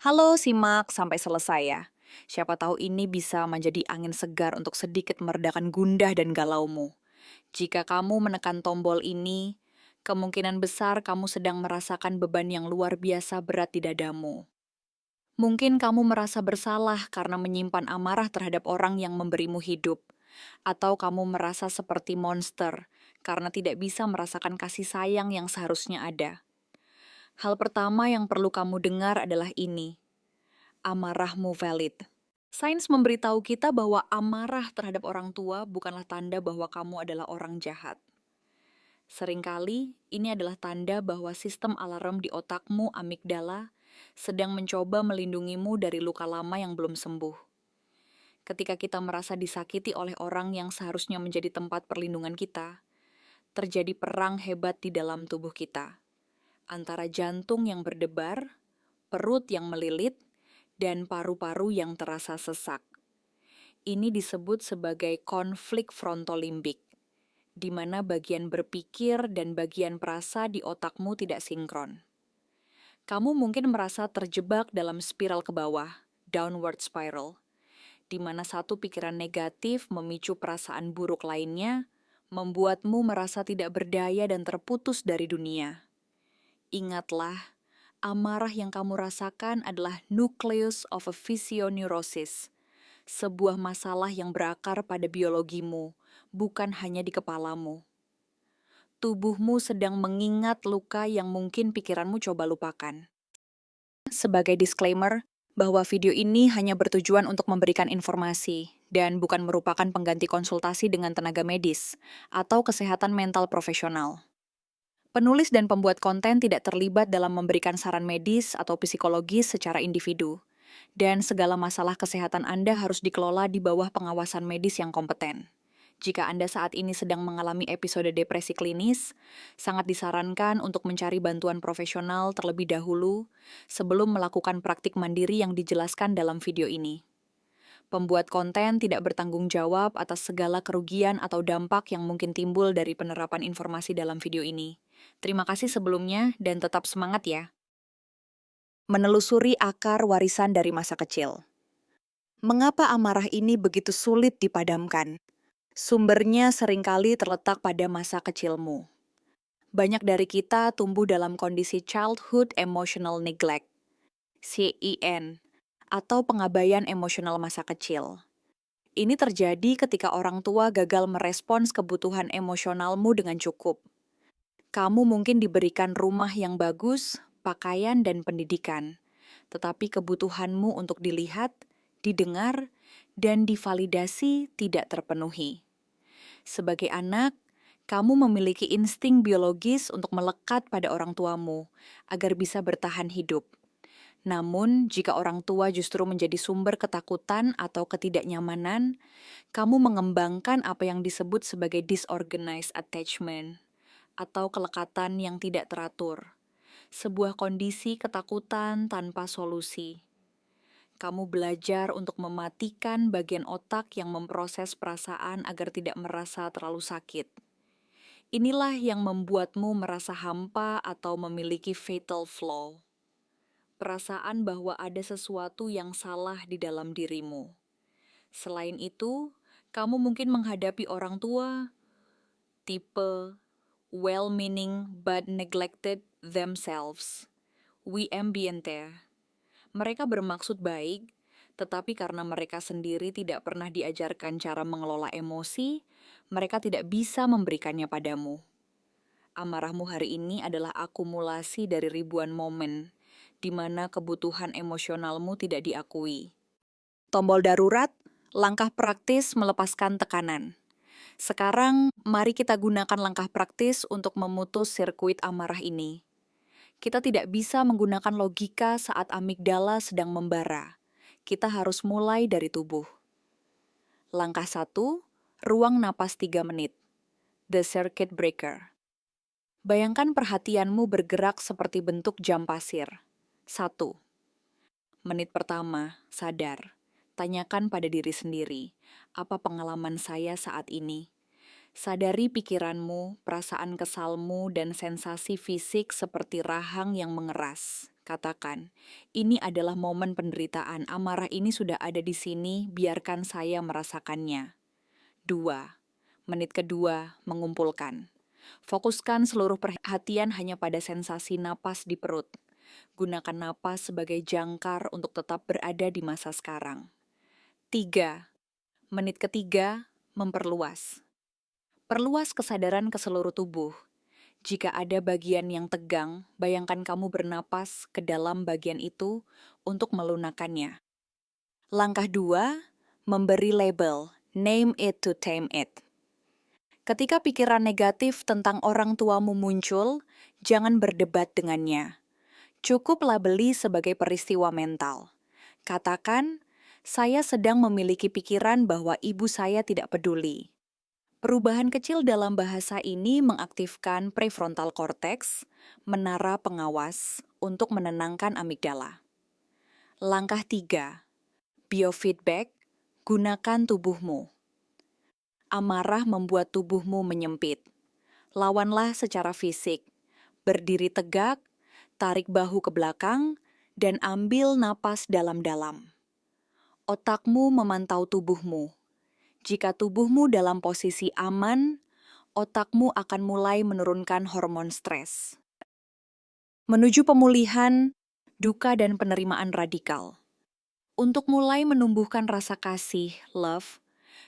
Halo, simak sampai selesai ya. Siapa tahu ini bisa menjadi angin segar untuk sedikit meredakan gundah dan galaumu. Jika kamu menekan tombol ini, kemungkinan besar kamu sedang merasakan beban yang luar biasa berat di dadamu. Mungkin kamu merasa bersalah karena menyimpan amarah terhadap orang yang memberimu hidup, atau kamu merasa seperti monster karena tidak bisa merasakan kasih sayang yang seharusnya ada. Hal pertama yang perlu kamu dengar adalah ini: amarahmu valid. Sains memberitahu kita bahwa amarah terhadap orang tua bukanlah tanda bahwa kamu adalah orang jahat. Seringkali, ini adalah tanda bahwa sistem alarm di otakmu, amigdala, sedang mencoba melindungimu dari luka lama yang belum sembuh. Ketika kita merasa disakiti oleh orang yang seharusnya menjadi tempat perlindungan kita, terjadi perang hebat di dalam tubuh kita, antara jantung yang berdebar, perut yang melilit, dan paru-paru yang terasa sesak. Ini disebut sebagai konflik frontolimbik, di mana bagian berpikir dan bagian perasa di otakmu tidak sinkron. Kamu mungkin merasa terjebak dalam spiral ke bawah, downward spiral, di mana satu pikiran negatif memicu perasaan buruk lainnya, membuatmu merasa tidak berdaya dan terputus dari dunia. Ingatlah, amarah yang kamu rasakan adalah nucleus of a physioneurosis, sebuah masalah yang berakar pada biologimu, bukan hanya di kepalamu. Tubuhmu sedang mengingat luka yang mungkin pikiranmu coba lupakan. Sebagai disclaimer, bahwa video ini hanya bertujuan untuk memberikan informasi dan bukan merupakan pengganti konsultasi dengan tenaga medis atau kesehatan mental profesional. Penulis dan pembuat konten tidak terlibat dalam memberikan saran medis atau psikologis secara individu, dan segala masalah kesehatan Anda harus dikelola di bawah pengawasan medis yang kompeten. Jika Anda saat ini sedang mengalami episode depresi klinis, sangat disarankan untuk mencari bantuan profesional terlebih dahulu sebelum melakukan praktik mandiri yang dijelaskan dalam video ini. Pembuat konten tidak bertanggung jawab atas segala kerugian atau dampak yang mungkin timbul dari penerapan informasi dalam video ini. Terima kasih sebelumnya dan tetap semangat ya. Menelusuri akar warisan dari masa kecil. Mengapa amarah ini begitu sulit dipadamkan? Sumbernya seringkali terletak pada masa kecilmu. Banyak dari kita tumbuh dalam kondisi childhood emotional neglect, CEN, atau pengabaian emosional masa kecil. Ini terjadi ketika orang tua gagal merespons kebutuhan emosionalmu dengan cukup. Kamu mungkin diberikan rumah yang bagus, pakaian, dan pendidikan, tetapi kebutuhanmu untuk dilihat, didengar, dan divalidasi tidak terpenuhi. Sebagai anak, kamu memiliki insting biologis untuk melekat pada orang tuamu agar bisa bertahan hidup. Namun, jika orang tua justru menjadi sumber ketakutan atau ketidaknyamanan, kamu mengembangkan apa yang disebut sebagai disorganized attachment atau kelekatan yang tidak teratur, sebuah kondisi ketakutan tanpa solusi. Kamu belajar untuk mematikan bagian otak yang memproses perasaan agar tidak merasa terlalu sakit. Inilah yang membuatmu merasa hampa atau memiliki fatal flaw. Perasaan bahwa ada sesuatu yang salah di dalam dirimu. Selain itu, kamu mungkin menghadapi orang tua tipe well-meaning but neglected themselves, WMBNT. Mereka bermaksud baik, tetapi karena mereka sendiri tidak pernah diajarkan cara mengelola emosi, mereka tidak bisa memberikannya padamu. Amarahmu hari ini adalah akumulasi dari ribuan momen, di mana kebutuhan emosionalmu tidak diakui. Tombol darurat, langkah praktis melepaskan tekanan. Sekarang, mari kita gunakan langkah praktis untuk memutus sirkuit amarah ini. Kita tidak bisa menggunakan logika saat amigdala sedang membara. Kita harus mulai dari tubuh. Langkah 1, ruang napas 3 menit. The Circuit Breaker. Bayangkan perhatianmu bergerak seperti bentuk jam pasir. 1. Menit pertama, sadar. Tanyakan pada diri sendiri, apa pengalaman saya saat ini? Sadari pikiranmu, perasaan kesalmu, dan sensasi fisik seperti rahang yang mengeras. Katakan, ini adalah momen penderitaan, amarah ini sudah ada di sini, biarkan saya merasakannya. 2. Menit kedua, mengumpulkan. Fokuskan seluruh perhatian hanya pada sensasi napas di perut. Gunakan napas sebagai jangkar untuk tetap berada di masa sekarang. 3. Menit ketiga, memperluas. Perluas kesadaran ke seluruh tubuh. Jika ada bagian yang tegang, bayangkan kamu bernapas ke dalam bagian itu untuk melunakkannya. Langkah 2, memberi label, name it to tame it. Ketika pikiran negatif tentang orang tuamu muncul, jangan berdebat dengannya. Cukup labeli sebagai peristiwa mental. Katakan, saya sedang memiliki pikiran bahwa ibu saya tidak peduli. Perubahan kecil dalam bahasa ini mengaktifkan prefrontal cortex, menara pengawas, untuk menenangkan amigdala. Langkah 3. Biofeedback, gunakan tubuhmu. Amarah membuat tubuhmu menyempit. Lawanlah secara fisik. Berdiri tegak, tarik bahu ke belakang, dan ambil napas dalam-dalam. Otakmu memantau tubuhmu. Jika tubuhmu dalam posisi aman, otakmu akan mulai menurunkan hormon stres. Menuju pemulihan, duka dan penerimaan radikal. Untuk mulai menumbuhkan rasa kasih, love,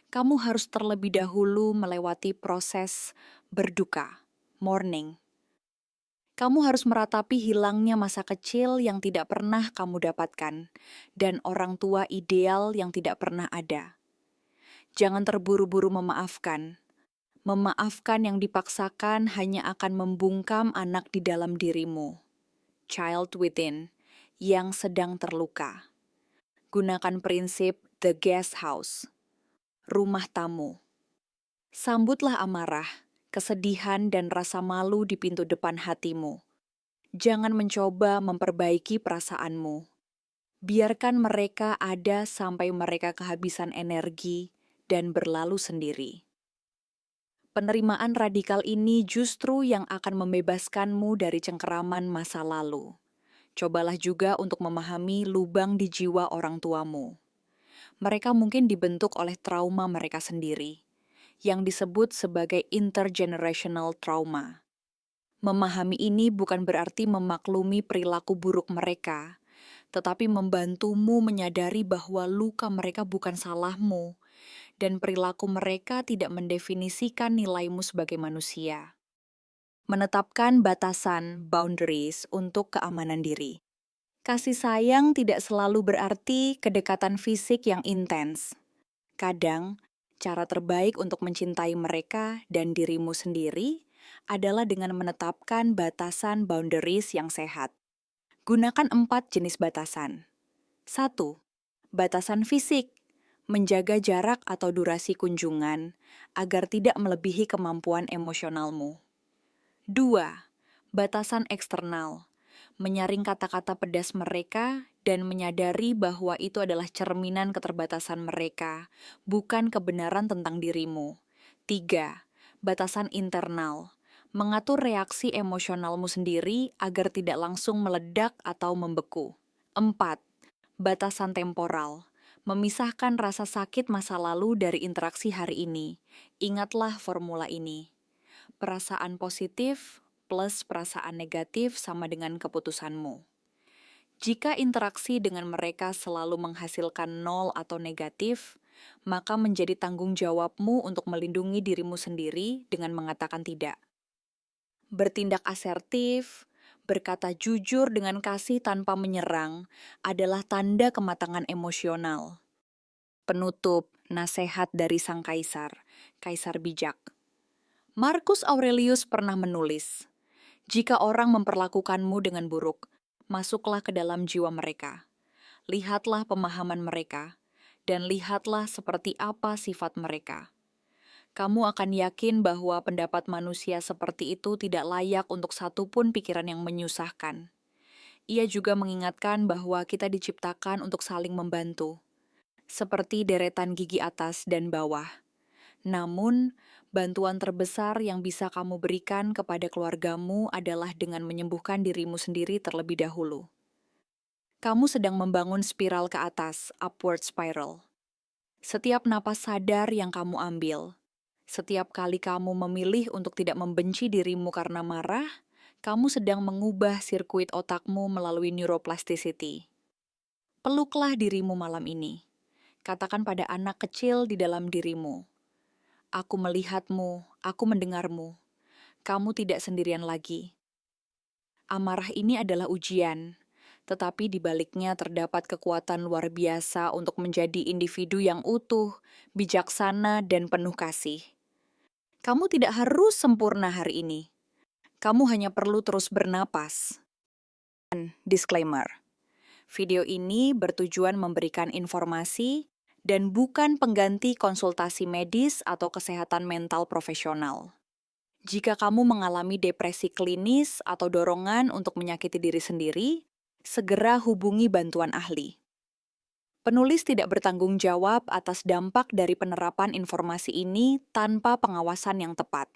kamu harus terlebih dahulu melewati proses berduka, mourning. Kamu harus meratapi hilangnya masa kecil yang tidak pernah kamu dapatkan, dan orang tua ideal yang tidak pernah ada. Jangan terburu-buru memaafkan. Memaafkan yang dipaksakan hanya akan membungkam anak di dalam dirimu. Child within, yang sedang terluka. Gunakan prinsip the guest house, rumah tamu. Sambutlah amarah, kesedihan dan rasa malu di pintu depan hatimu. Jangan mencoba memperbaiki perasaanmu. Biarkan mereka ada sampai mereka kehabisan energi dan berlalu sendiri. Penerimaan radikal ini justru yang akan membebaskanmu dari cengkeraman masa lalu. Cobalah juga untuk memahami lubang di jiwa orang tuamu. Mereka mungkin dibentuk oleh trauma mereka sendiri, yang disebut sebagai intergenerational trauma. Memahami ini bukan berarti memaklumi perilaku buruk mereka, tetapi membantumu menyadari bahwa luka mereka bukan salahmu, dan perilaku mereka tidak mendefinisikan nilaimu sebagai manusia. Menetapkan batasan, boundaries, untuk keamanan diri. Kasih sayang tidak selalu berarti kedekatan fisik yang intens. Kadang, cara terbaik untuk mencintai mereka dan dirimu sendiri adalah dengan menetapkan batasan boundaries yang sehat. Gunakan 4 jenis batasan. 1. Batasan fisik. Menjaga jarak atau durasi kunjungan agar tidak melebihi kemampuan emosionalmu. 2. Batasan eksternal. Menyaring kata-kata pedas mereka dan menyadari bahwa itu adalah cerminan keterbatasan mereka, bukan kebenaran tentang dirimu. 3. Batasan internal. Mengatur reaksi emosionalmu sendiri agar tidak langsung meledak atau membeku. 4. Batasan temporal. Memisahkan rasa sakit masa lalu dari interaksi hari ini. Ingatlah formula ini. Perasaan positif plus perasaan negatif sama dengan keputusanmu. Jika interaksi dengan mereka selalu menghasilkan nol atau negatif, maka menjadi tanggung jawabmu untuk melindungi dirimu sendiri dengan mengatakan tidak. Bertindak asertif, berkata jujur dengan kasih tanpa menyerang adalah tanda kematangan emosional. Penutup, nasihat dari sang kaisar, kaisar bijak. Marcus Aurelius pernah menulis, "Jika orang memperlakukanmu dengan buruk, masuklah ke dalam jiwa mereka. Lihatlah pemahaman mereka, dan lihatlah seperti apa sifat mereka. Kamu akan yakin bahwa pendapat manusia seperti itu tidak layak untuk satupun pikiran yang menyusahkan." Ia juga mengingatkan bahwa kita diciptakan untuk saling membantu, seperti deretan gigi atas dan bawah. Namun, bantuan terbesar yang bisa kamu berikan kepada keluargamu adalah dengan menyembuhkan dirimu sendiri terlebih dahulu. Kamu sedang membangun spiral ke atas, upward spiral. Setiap napas sadar yang kamu ambil, setiap kali kamu memilih untuk tidak membenci dirimu karena marah, kamu sedang mengubah sirkuit otakmu melalui neuroplasticity. Peluklah dirimu malam ini. Katakan pada anak kecil di dalam dirimu, "Aku melihatmu, aku mendengarmu. Kamu tidak sendirian lagi." Amarah ini adalah ujian, tetapi di baliknya terdapat kekuatan luar biasa untuk menjadi individu yang utuh, bijaksana, dan penuh kasih. Kamu tidak harus sempurna hari ini. Kamu hanya perlu terus bernapas. Disclaimer. Video ini bertujuan memberikan informasi dan bukan pengganti konsultasi medis atau kesehatan mental profesional. Jika kamu mengalami depresi klinis atau dorongan untuk menyakiti diri sendiri, segera hubungi bantuan ahli. Penulis tidak bertanggung jawab atas dampak dari penerapan informasi ini tanpa pengawasan yang tepat.